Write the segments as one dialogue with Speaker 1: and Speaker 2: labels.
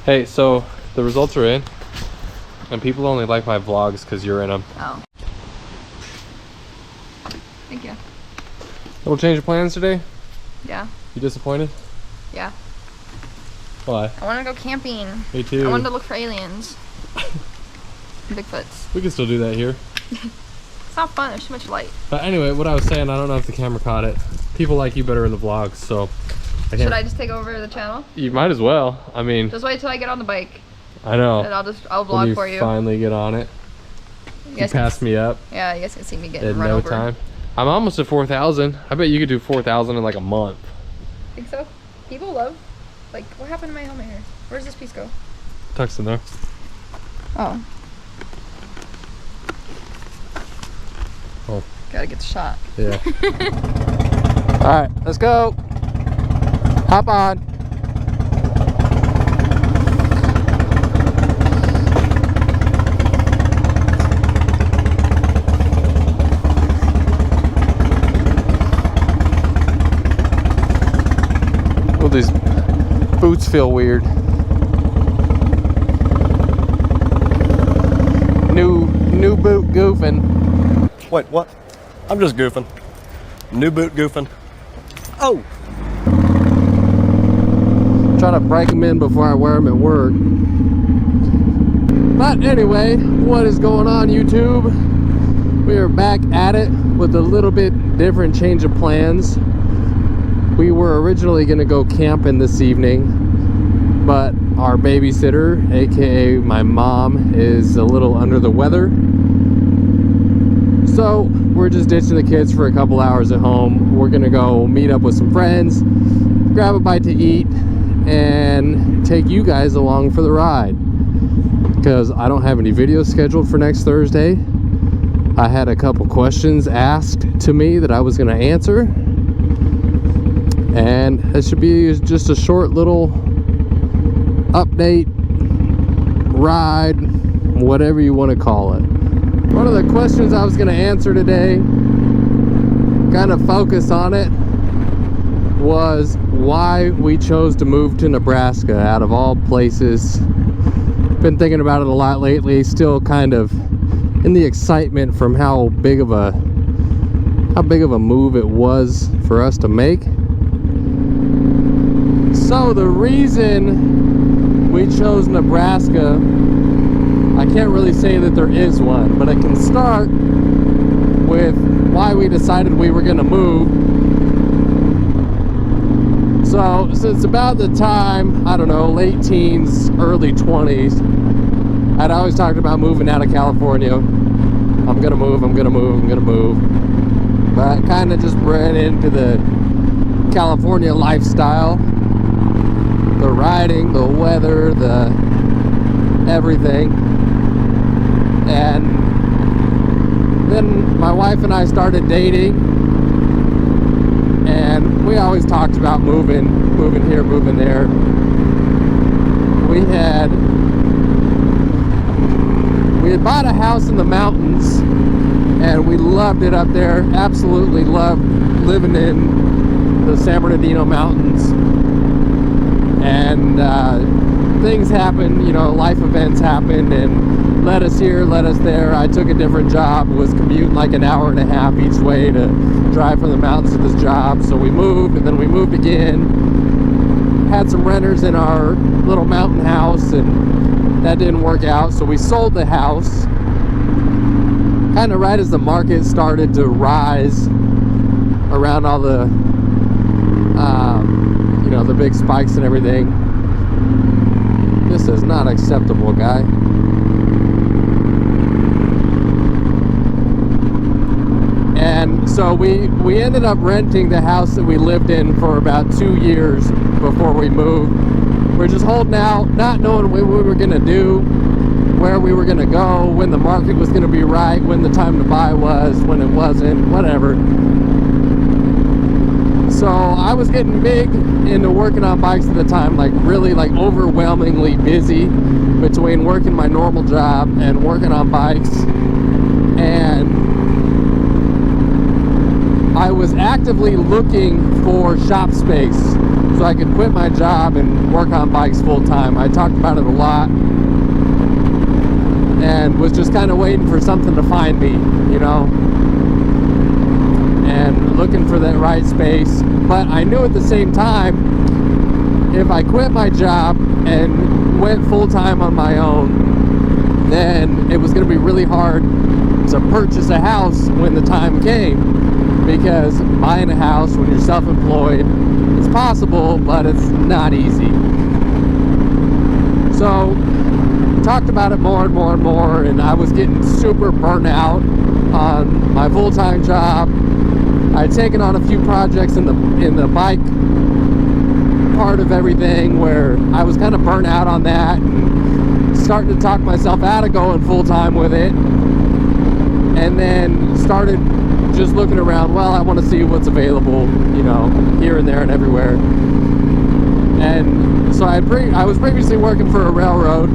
Speaker 1: Hey, so the results are in, and people only like my vlogs because you're in them.
Speaker 2: Oh. Thank you.
Speaker 1: Little change of plans today?
Speaker 2: Yeah.
Speaker 1: You disappointed?
Speaker 2: Yeah.
Speaker 1: Why?
Speaker 2: I want to go camping.
Speaker 1: Me too.
Speaker 2: I wanted to look for aliens. Bigfoots.
Speaker 1: We can still do that here.
Speaker 2: It's not fun. There's too much light.
Speaker 1: But anyway, what I was saying, I don't know if the camera caught it. People like you better in the vlogs, so
Speaker 2: Should I just take over the channel?
Speaker 1: You might as well. I mean,
Speaker 2: just wait till I get on the bike.
Speaker 1: I know.
Speaker 2: And I'll vlog for you.
Speaker 1: Finally get on it. You passed me up.
Speaker 2: Yeah, you guys can see me getting
Speaker 1: in
Speaker 2: run
Speaker 1: no
Speaker 2: over.
Speaker 1: time. I'm almost at 4,000. I bet you could do 4,000 in like a month.
Speaker 2: Think so? People love. Like, what happened to my helmet here? Where's this piece go?
Speaker 1: Tuck's in there.
Speaker 2: Oh.
Speaker 1: Oh.
Speaker 2: Gotta get the shot.
Speaker 1: Yeah. All right, let's go. Hop on. Oh, these boots feel weird. New boot goofing.
Speaker 3: Wait, what? I'm just goofing. New boot goofing. Oh!
Speaker 1: Trying to break them in before I wear them at work. But anyway, what is going on, YouTube? We are back at it with a little bit different change of plans. We were originally going to go camping this evening, but our babysitter, aka my mom, is a little under the weather. So we're just ditching the kids for a couple hours at home. We're going to go meet up with some friends, grab a bite to eat, and take you guys along for the ride. Because I don't have any videos scheduled for next Thursday. I had a couple questions asked to me that I was going to answer. And it should be just a short little update, ride, whatever you want to call it. One of the questions I was going to answer today, kind of focus on it, was why we chose to move to Nebraska out of all places. Been thinking about it a lot lately, still kind of in the excitement from how big of a move it was for us to make. So the reason we chose Nebraska, I can't really say that there is one, but I can start with why we decided we were going to move. So since about the time, I don't know, late teens, early 20s, I'd always talked about moving out of California. I'm going to move, I'm going to move, I'm going to move. But I kind of just bred into the California lifestyle. The riding, the weather, the everything. And then my wife and I started dating, and we always talked about moving here, moving there. We had bought a house in the mountains, and we loved it up there. Absolutely loved living in the San Bernardino Mountains. And things happen, you know, life events happened and led us here, led us there. I took a different job, was commuting like an hour and a half each way to drive from the mountains to this job. So we moved, and then we moved again. Had some renters in our little mountain house, and that didn't work out. So we sold the house kind of right as the market started to rise around all the you know, the big spikes and everything. This is not acceptable, guy. And so we ended up renting the house that we lived in for about 2 years before we moved. We're just holding out, not knowing what we were going to do, where we were going to go, when the market was going to be right, when the time to buy was, when it wasn't, whatever. So I was getting big into working on bikes at the time, like really like overwhelmingly busy between working my normal job and working on bikes. And I was actively looking for shop space. so I could quit my job and work on bikes full time. I talked about it a lot and was just kind of waiting for something to find me, you know, and looking for that right space. But I knew at the same time, if I quit my job and went full time on my own, then it was going to be really hard to purchase a house when the time came, because buying a house when you're self-employed is possible, but it's not easy. So talked about it more and more and more, and I was getting super burnt out on my full-time job. I had taken on a few projects in the bike part of everything where I was kind of burnt out on that, and starting to talk myself out of going full-time with it, and then started just looking around. Well, I want to see what's available, you know, here and there and everywhere. And so I was previously working for a railroad,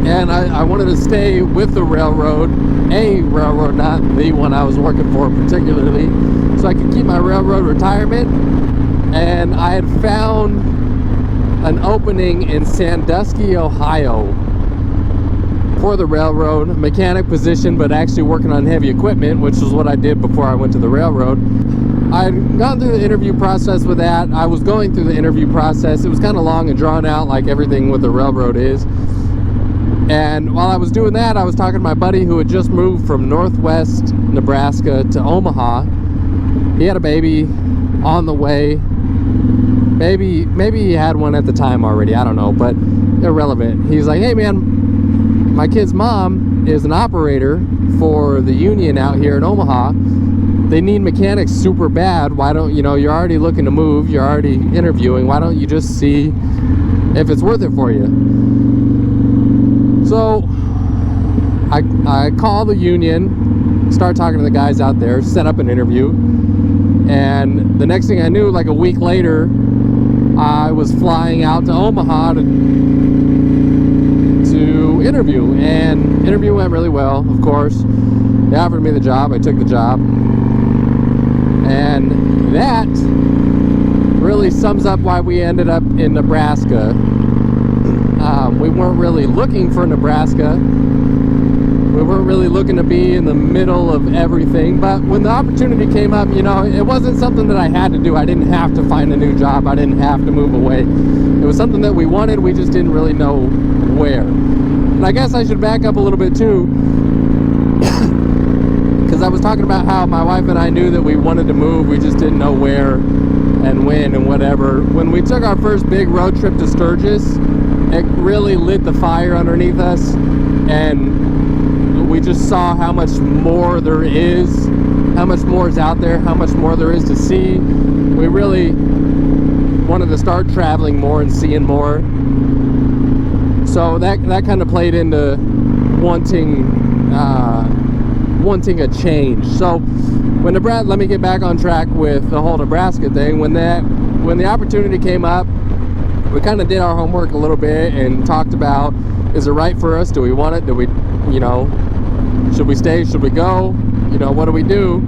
Speaker 1: and I wanted to stay with the railroad, a railroad, not the one I was working for particularly, so I could keep my railroad retirement. And I had found an opening in Sandusky, Ohio for the railroad, mechanic position, but actually working on heavy equipment, which was what I did before I went to the railroad. I'd gone through the interview process with that. I was going through the interview process. It was kind of long and drawn out, like everything with the railroad is. And while I was doing that, I was talking to my buddy who had just moved from northwest Nebraska to Omaha. He had a baby on the way. Maybe he had one at the time already, I don't know, but irrelevant. He's like, hey man, my kid's mom is an operator for the union out here in Omaha. They need mechanics super bad. Why don't, you know, you're already looking to move, you're already interviewing, why don't you just see if it's worth it for you? So I call the union, start talking to the guys out there, set up an interview, and the next thing I knew, like a week later, I was flying out to Omaha to interview, and interview went really well, of course. They offered me the job, I took the job, and that really sums up why we ended up in Nebraska. We weren't really looking for Nebraska. We weren't really looking to be in the middle of everything, but when the opportunity came up, you know, it wasn't something that I had to do. I didn't have to find a new job. I didn't have to move away. It was something that we wanted. We just didn't really know where. And I guess I should back up a little bit too, because I was talking about how my wife and I knew that we wanted to move. We just didn't know where and when and whatever. When we took our first big road trip to Sturgis, it really lit the fire underneath us, and we just saw how much more there is, how much more is out there, how much more there is to see. We really wanted to start traveling more and seeing more. So that kind of played into wanting a change. So when Nebraska, let me get back on track with the whole Nebraska thing. When the opportunity came up, we kind of did our homework a little bit and talked about, is it right for us? Do we want it? Do we, you know, should we stay? Should we go? You know, what do we do?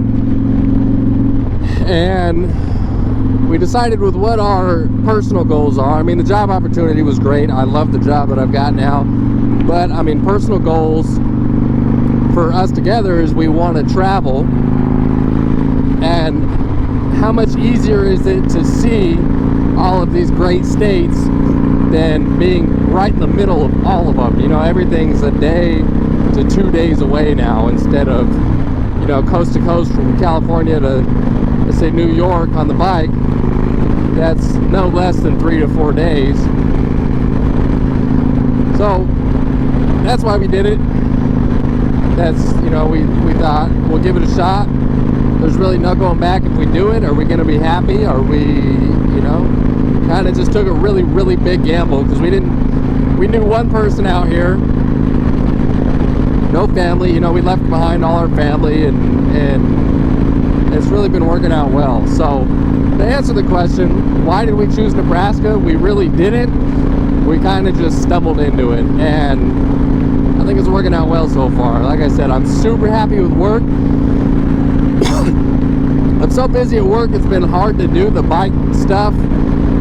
Speaker 1: And we decided with what our personal goals are. I mean, the job opportunity was great. I love the job that I've got now. But, I mean, personal goals for us together is we want to travel. And how much easier is it to see all of these great states than being right in the middle of all of them? You know, everything's a day to 2 days away now, instead of, you know, coast to coast from California to, let's say, New York on the bike. That's no less than 3 to 4 days. So that's why we did it. That's, you know, we thought we'll give it a shot. There's really no going back if we do it. Are we going to be happy? Are we, you know, kind of just took a really, really big gamble, because we knew one person out here, no family, you know, we left behind all our family, and it's really been working out well. So to answer the question, why did we choose Nebraska? We really didn't. We kind of just stumbled into it, and I think it's working out well so far. Like I said, I'm super happy with work. I'm so busy at work, it's been hard to do the bike stuff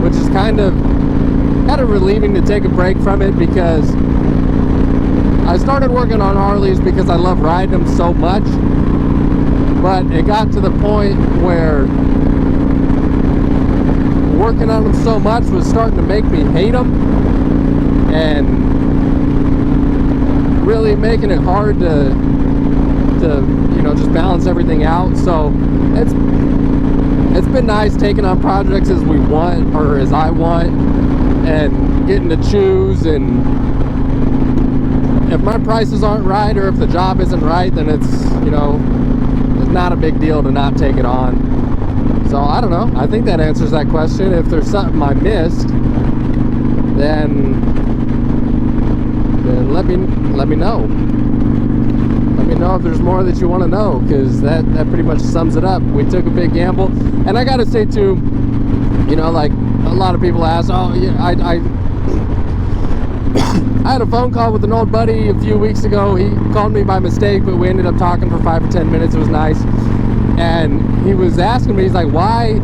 Speaker 1: which is kind of relieving to take a break from it, because I started working on Harleys because I love riding them so much, but it got to the point where working on them so much was starting to make me hate them, and really making it hard to you know, just balance everything out. So it's been nice taking on projects as we want, or as I want, and getting to choose. And if my prices aren't right, or if the job isn't right, then it's, you know, it's not a big deal to not take it on. So I don't know, I think that answers that question. If there's something I missed, then let me know. Let me know if there's more that you want to know, because that pretty much sums it up. We took a big gamble, and I gotta say too, you know, like a lot of people ask, oh yeah, I had a phone call with an old buddy a few weeks ago. He called me by mistake, but we ended up talking for 5 or 10 minutes. It was nice. And he was asking me, he's like, why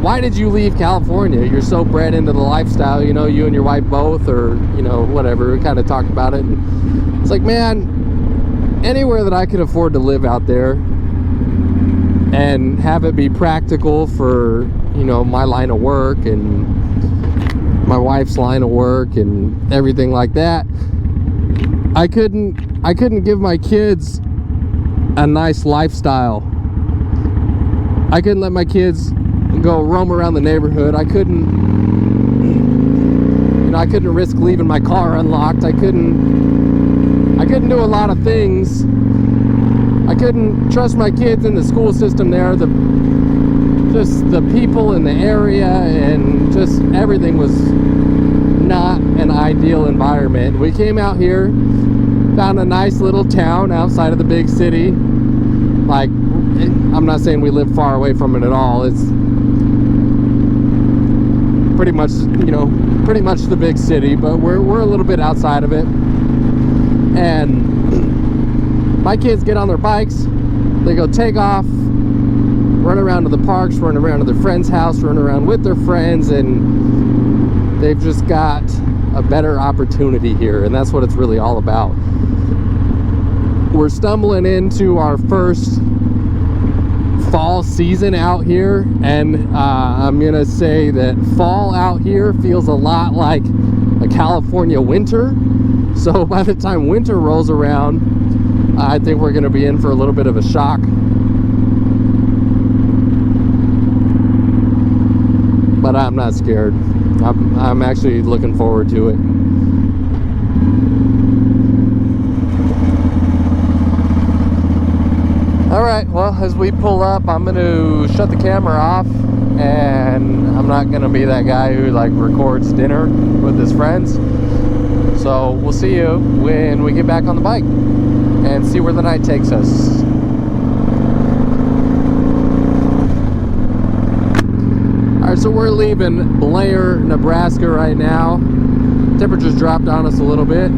Speaker 1: why did you leave California? You're so bred into the lifestyle, you know, you and your wife both, or, you know, whatever. We kind of talked about it. And it's like, man, anywhere that I could afford to live out there and have it be practical for, you know, my line of work and my wife's line of work and everything like that, I couldn't give my kids a nice lifestyle. I couldn't let my kids go roam around the neighborhood. I couldn't risk leaving my car unlocked. I couldn't do a lot of things. I couldn't trust my kids in the school system there. Just the people in the area, and just everything was not an ideal environment. We came out here, found a nice little town outside of the big city. Like, I'm not saying we live far away from it at all. It's pretty much, you know, pretty much the big city, but we're a little bit outside of it. And my kids get on their bikes, they go take off, run around to the parks, run around to their friend's house, run around with their friends, and they've just got a better opportunity here, and that's what it's really all about. We're stumbling into our first fall season out here, and I'm gonna say that fall out here feels a lot like a California winter. So by the time winter rolls around, I think we're gonna be in for a little bit of a shock. But I'm not scared. I'm actually looking forward to it. Alright, well, as we pull up, I'm going to shut the camera off, and I'm not going to be that guy who like records dinner with his friends. So we'll see you when we get back on the bike and see where the night takes us. Alright, so we're leaving Blair, Nebraska right now. Temperatures dropped on us a little bit.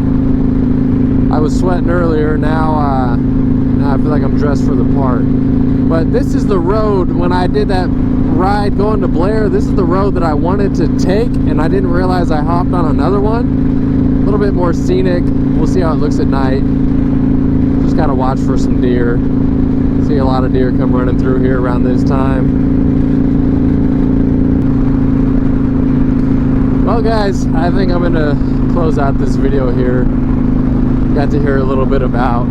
Speaker 1: I was sweating earlier, now I feel like I'm dressed for the part. But this is the road, when I did that ride going to Blair, this is the road that I wanted to take, and I didn't realize I hopped on another one. A little bit more scenic. We'll see how it looks at night. Just gotta watch for some deer. See a lot of deer come running through here around this time. Well guys, I think I'm gonna close out this video here. Got to hear a little bit about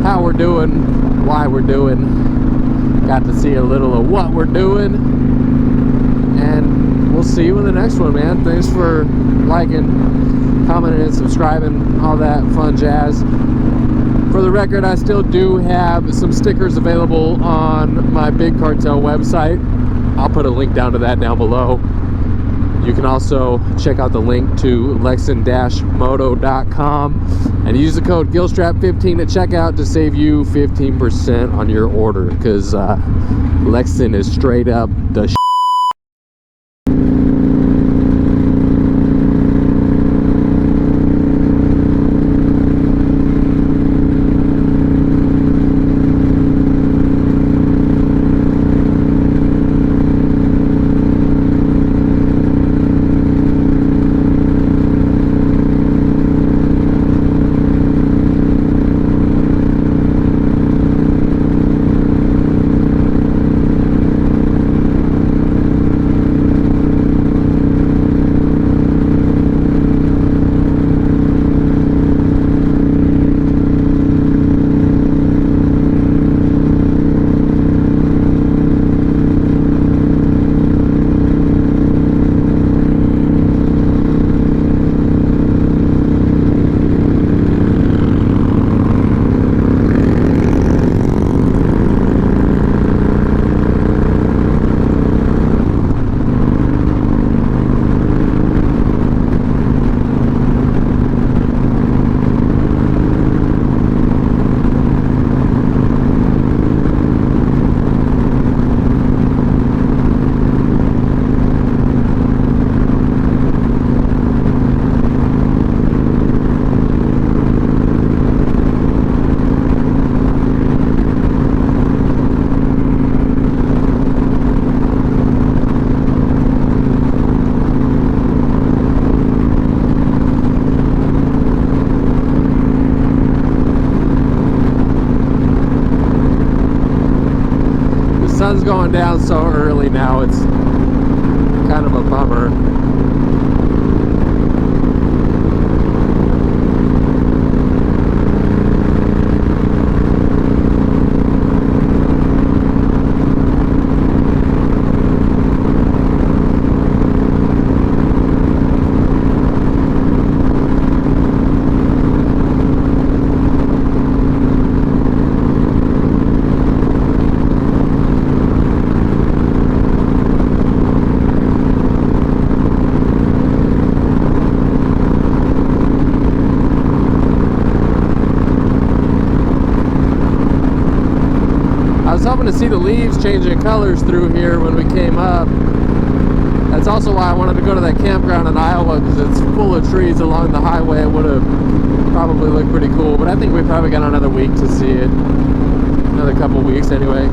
Speaker 1: how we're doing, why we're doing. Got to see a little of what we're doing. And we'll see you in the next one, man. Thanks for liking, commenting, and subscribing, all that fun jazz. For the record, I still do have some stickers available on my Big Cartel website. I'll put a link down to that down below. You can also check out the link to lexan-moto.com and use the code GILSTRAP15 at checkout to save you 15% on your order, because Lexan is straight up the down so early now, it's kind of a bummer. I was hoping to see the leaves changing colors through here when we came up. That's also why I wanted to go to that campground in Iowa, because it's full of trees along the highway. It would have probably looked pretty cool, but I think we probably got another week to see it. Another couple weeks anyway.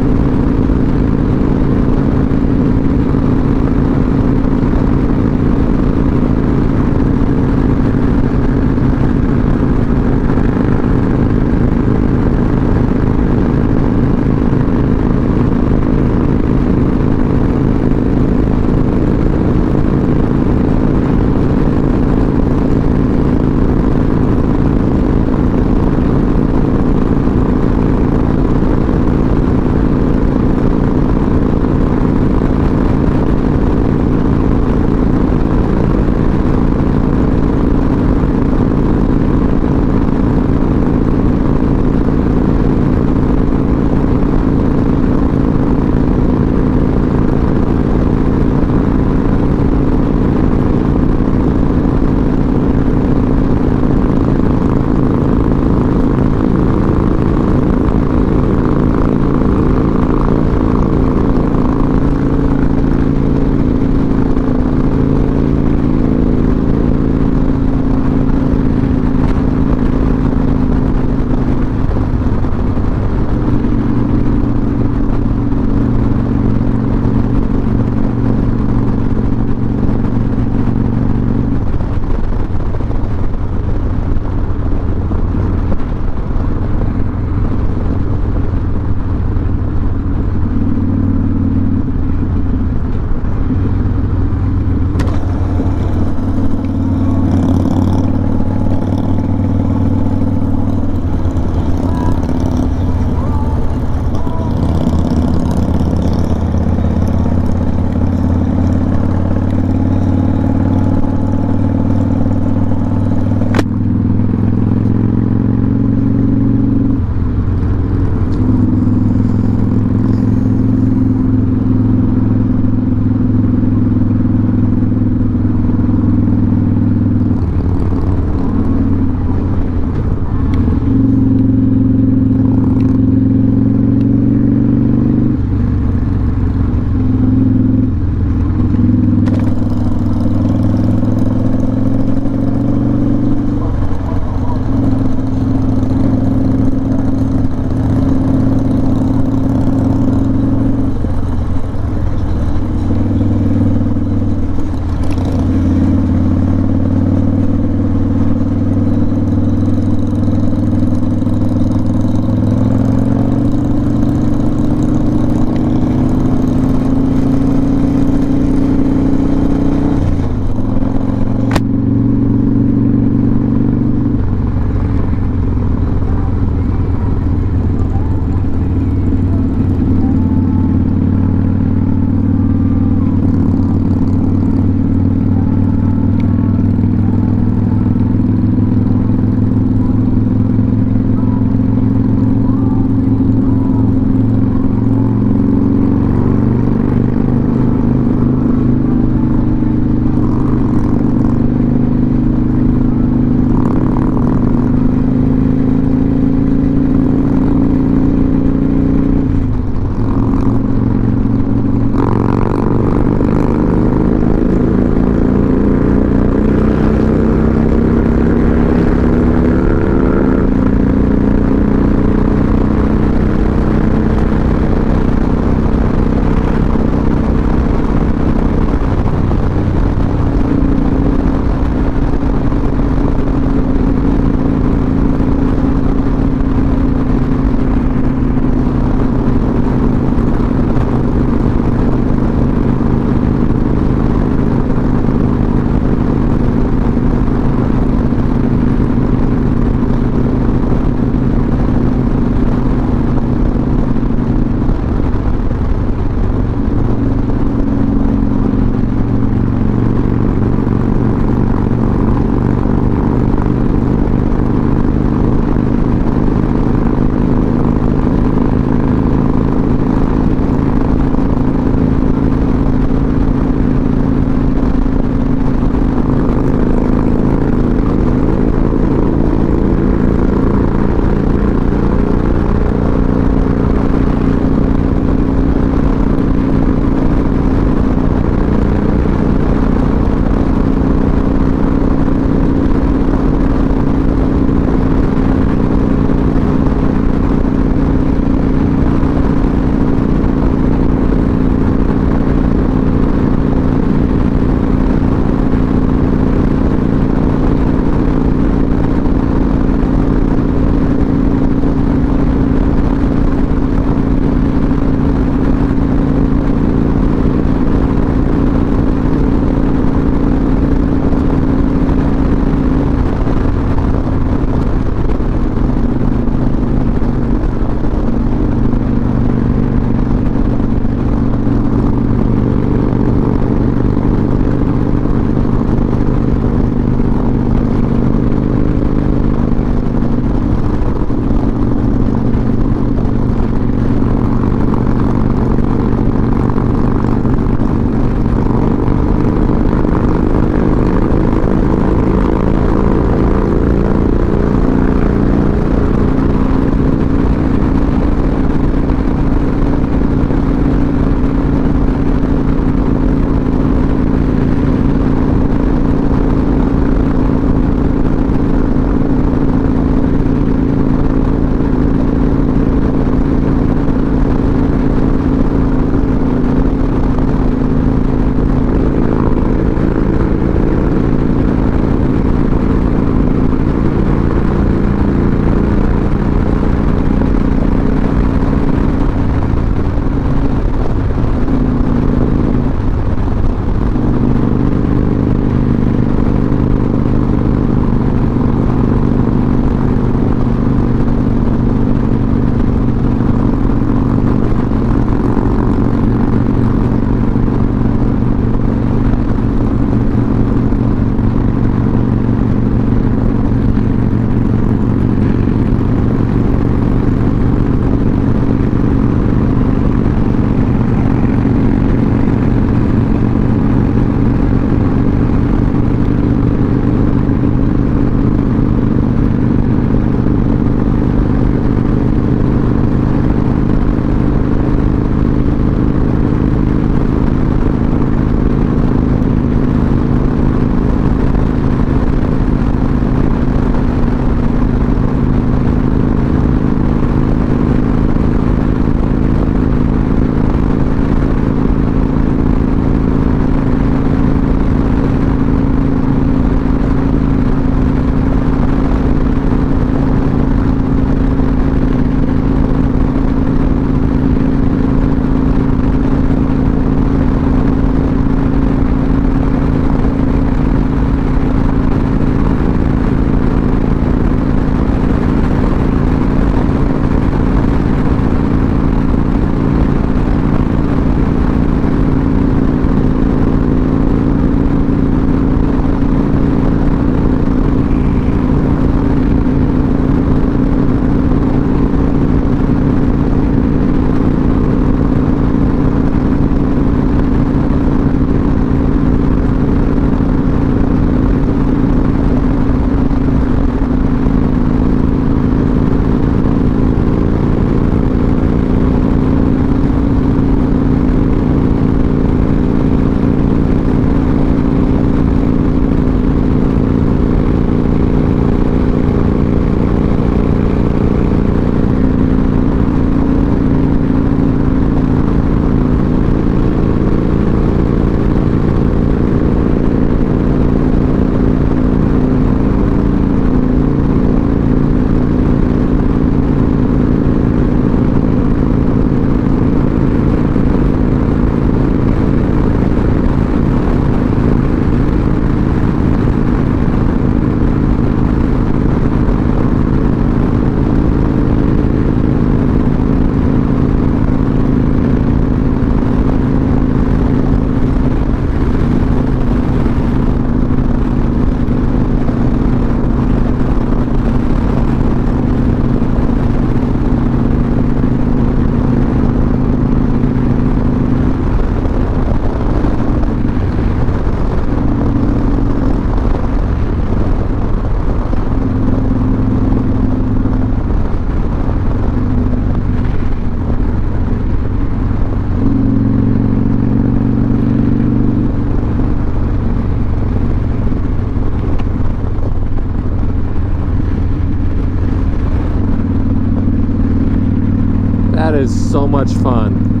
Speaker 1: That is so much fun.